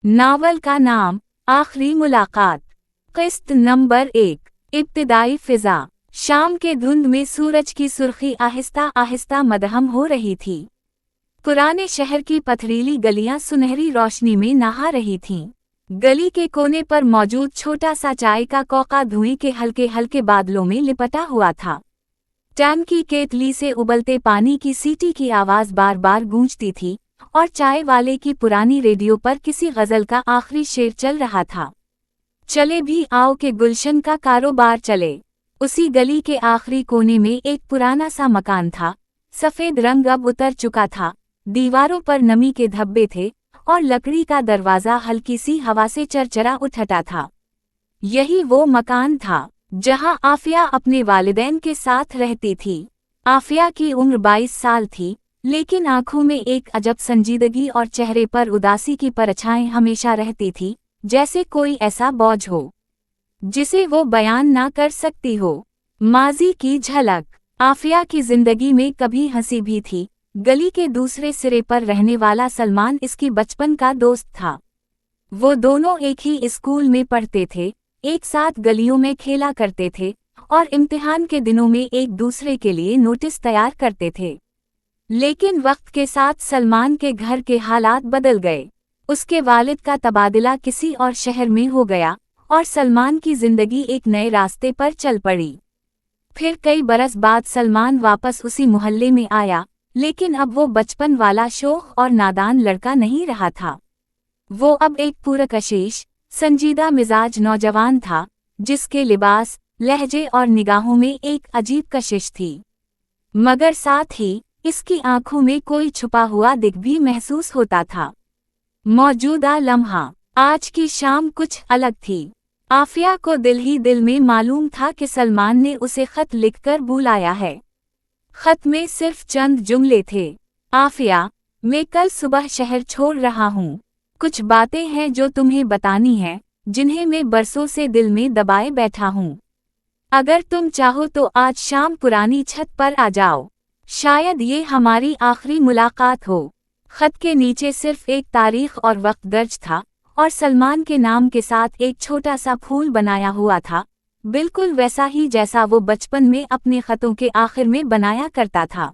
Novel का नाम आखिरी मुलाकात। किस्त नंबर 1। इब्तिदाई फिजा। शाम के धुंध में सूरज की सुर्खी आहिस्ता आहिस्ता मदहम हो रही थी। पुराने शहर की पथरीली गलियां सुनहरी रोशनी में नहा रही थीं। गली के कोने पर मौजूद छोटा सा चाय का कौका धुएं के हल्के हल्के बादलों में लिपटा हुआ था। टैंक की केतली से उबलते पानी की सीटी की आवाज बार बार गूंजती थी और चाय वाले की पुरानी रेडियो पर किसी गजल का आखिरी शेर चल रहा था। चले भी आओ के गुलशन का कारोबार चले। उसी गली के आखिरी कोने में एक पुराना सा मकान था। सफेद रंग अब उतर चुका था, दीवारों पर नमी के धब्बे थे और लकड़ी का दरवाजा हल्की सी हवा से चरचरा उठता था। यही वो मकान था जहां आफिया अपने वालिदैन के साथ रहती थी। आफिया की उम्र 22 साल थी, लेकिन आंखों में एक अजब संजीदगी और चेहरे पर उदासी की परछाएं हमेशा रहती थी, जैसे कोई ऐसा बोझ हो जिसे वो बयान ना कर सकती हो। माजी की झलक। आफिया की जिंदगी में कभी हंसी भी थी। गली के दूसरे सिरे पर रहने वाला सलमान इसकी बचपन का दोस्त था। वो दोनों एक ही स्कूल में पढ़ते थे, एक साथ गलियों में खेला करते थे और इम्तिहान के दिनों में एक दूसरे के लिए नोटिस तैयार करते थे। लेकिन वक्त के साथ सलमान के घर के हालात बदल गए। उसके वालिद का तबादला किसी और शहर में हो गया और सलमान की जिंदगी एक नए रास्ते पर चल पड़ी। फिर कई बरस बाद सलमान वापस उसी मोहल्ले में आया, लेकिन अब वो बचपन वाला शोख और नादान लड़का नहीं रहा था। वो अब एक पुरकशिश, संजीदा मिजाज नौजवान था, जिसके लिबास, लहजे और निगाहों में एक अजीब कशिश थी। मगर साथ ही इसकी आंखों में कोई छुपा हुआ दिख भी महसूस होता था। मौजूदा लम्हा। आज की शाम कुछ अलग थी। आफिया को दिल ही दिल में मालूम था कि सलमान ने उसे खत लिखकर बुलाया है। खत में सिर्फ चंद जुमले थे। आफिया, मैं कल सुबह शहर छोड़ रहा हूँ। कुछ बातें हैं जो तुम्हें बतानी हैं, जिन्हें मैं बरसों से दिल में दबाए बैठा हूँ। अगर तुम चाहो तो आज शाम पुरानी छत पर आ जाओ। शायद ये हमारी आखिरी मुलाकात हो। खत के नीचे सिर्फ एक तारीख और वक्त दर्ज था और सलमान के नाम के साथ एक छोटा सा फूल बनाया हुआ था, बिल्कुल वैसा ही जैसा वो बचपन में अपने खतों के आखिर में बनाया करता था।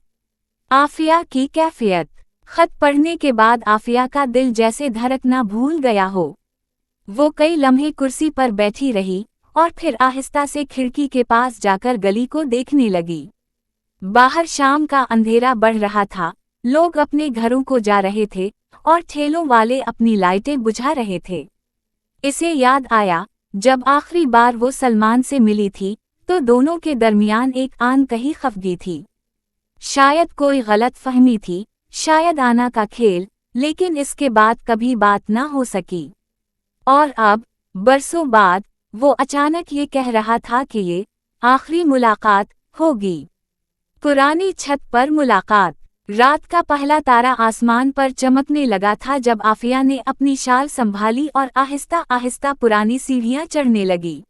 आफिया की कैफियत। खत पढ़ने के बाद आफिया का दिल जैसे धड़कना भूल गया हो। वो कई लम्हे कुर्सी पर बैठी रही और फिर आहिस्ता से खिड़की के पास जाकर गली को देखने लगी। बाहर शाम का अंधेरा बढ़ रहा था, लोग अपने घरों को जा रहे थे और ठेलों वाले अपनी लाइटें बुझा रहे थे। इसे याद आया, जब आखिरी बार वो सलमान से मिली थी तो दोनों के दरमियान एक अनकही खफगी थी। शायद कोई गलत फहमी थी, शायद आना का खेल, लेकिन इसके बाद कभी बात ना हो सकी। और अब, बरसों बाद, वो अचानक ये कह रहा था कि ये आखिरी मुलाकात होगी। पुरानी छत पर मुलाकात। रात का पहला तारा आसमान पर चमकने लगा था जब आफिया ने अपनी शाल संभाली और आहिस्ता आहिस्ता पुरानी सीढ़ियां चढ़ने लगी।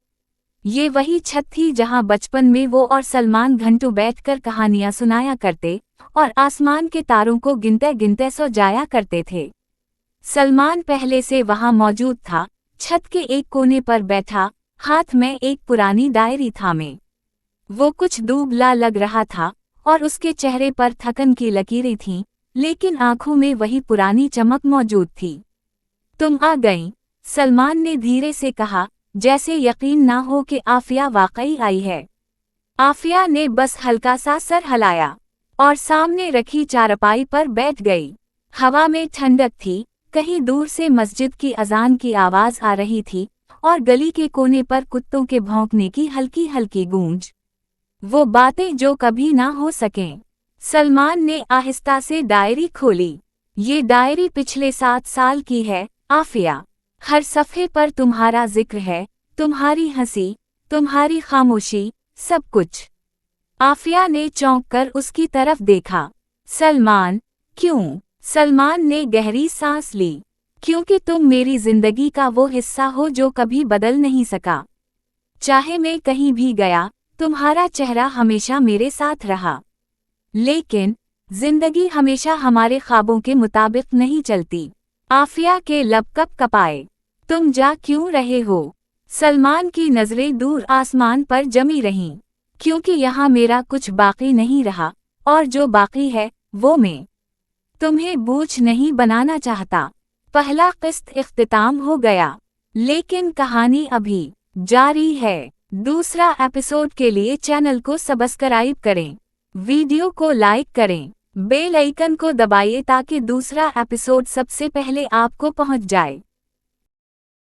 ये वही छत थी जहां बचपन में वो और सलमान घंटों बैठकर कहानियां सुनाया करते और आसमान के तारों को गिनते गिनते सो जाया करते थे। सलमान पहले से वहां मौजूद था, छत के एक कोने पर बैठा, हाथ में एक पुरानी डायरी थामे। वो कुछ दुबला लग रहा था और उसके चेहरे पर थकन की लकीरें थीं, लेकिन आंखों में वही पुरानी चमक मौजूद थी। तुम आ गईं, सलमान ने धीरे से कहा, जैसे यकीन ना हो कि आफिया वाकई आई है। आफिया ने बस हल्का सा सर हिलाया और सामने रखी चारपाई पर बैठ गई। हवा में ठंडक थी, कहीं दूर से मस्जिद की अजान की आवाज आ रही थी और गली के कोने पर कुत्तों के भौंकने की हल्की हल्की गूंज। वो बातें जो कभी ना हो सकें। सलमान ने आहिस्ता से डायरी खोली। ये डायरी पिछले 7 साल की है, आफिया। हर सफ़े पर तुम्हारा जिक्र है, तुम्हारी हंसी, तुम्हारी खामोशी, सब कुछ। आफिया ने चौंक कर उसकी तरफ देखा। सलमान, क्यों? सलमान ने गहरी सांस ली। क्योंकि तुम मेरी जिंदगी का वो हिस्सा हो जो कभी बदल नहीं सका। चाहे मैं कहीं भी गया, तुम्हारा चेहरा हमेशा मेरे साथ रहा। लेकिन जिंदगी हमेशा हमारे ख्वाबों के मुताबिक नहीं चलती। आफिया के लब कप कपाए। तुम जा क्यों रहे हो? सलमान की नजरें दूर आसमान पर जमी रहीं। क्योंकि यहाँ मेरा कुछ बाकी नहीं रहा, और जो बाकी है वो मैं तुम्हें बोझ नहीं बनाना चाहता। पहला किस्त इख्तिताम हो गया, लेकिन कहानी अभी जारी है। दूसरा एपिसोड के लिए चैनल को सब्सक्राइब करें, वीडियो को लाइक करें, बेल आइकन को दबाइए ताकि दूसरा एपिसोड सबसे पहले आपको पहुंच जाए।